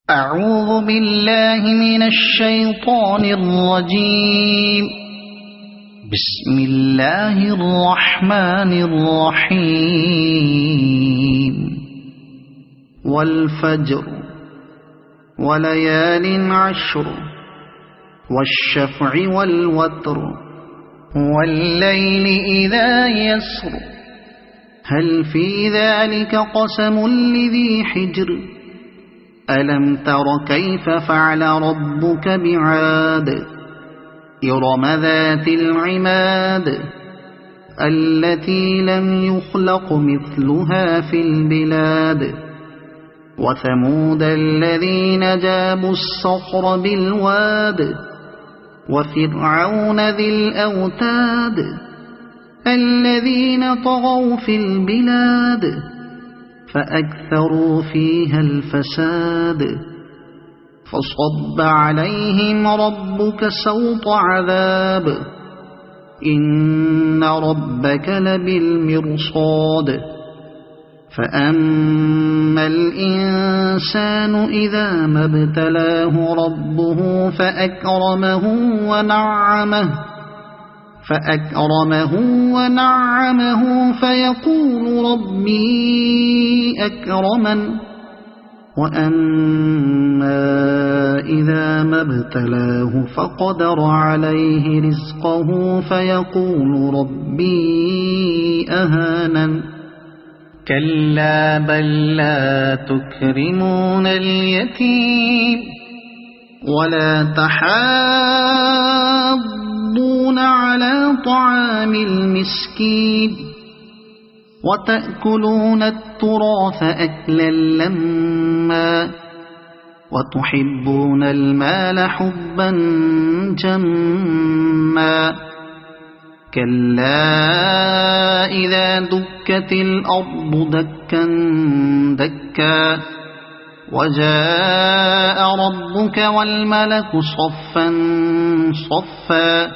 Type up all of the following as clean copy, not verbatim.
أعوذ بالله من الشيطان الرجيم. بسم الله الرحمن الرحيم. والفجر وليال عشر والشفع والوتر والليل إذا يسر هل في ذلك قسم لذي حجر ألم تر كيف فعل ربك بعاد إرم ذات العماد التي لم يخلق مثلها في البلاد وثمود الذين جابوا الصخر بالواد وفرعون ذي الأوتاد الذين طغوا في البلاد فأكثروا فيها الفساد فصب عليهم ربك سوط عذاب إن ربك لبالمرصاد فأما الإنسان إذا ما ابتلاه ربه فأكرمه ونعمه فيقول ربي أكرمن وأما إذا ما ابتلاه فقدر عليه رزقه فيقول ربي أهانن كلا بل لا تكرمون اليتيم ولا تحاضون على طعام المسكين وتأكلون التراث أكلا لما وتحبون المال حبا جما كلا إذا دكت الأرض دكا دكا وجاء ربك والملك صفا صفا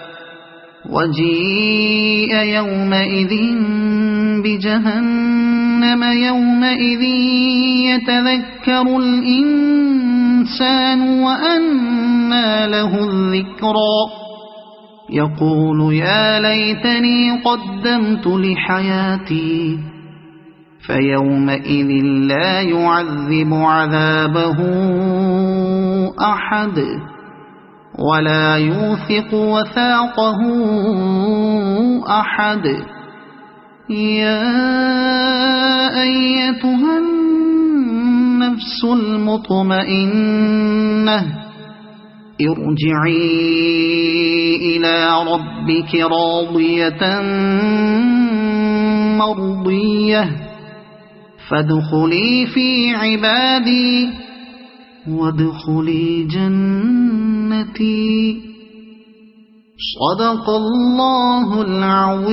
وجيء يومئذ بجهنم يومئذ يتذكر الإنسان وأنى له الذكرى يقول يا ليتني قدمت لحياتي فيومئذ لا يعذب عذابه أحد ولا يوثق وثاقه أحد يا أيتها النفس المطمئنة ارجعي إلى ربك راضية مرضية فادخلي في عبادي وادخلي جنتي. صدق الله العظيم.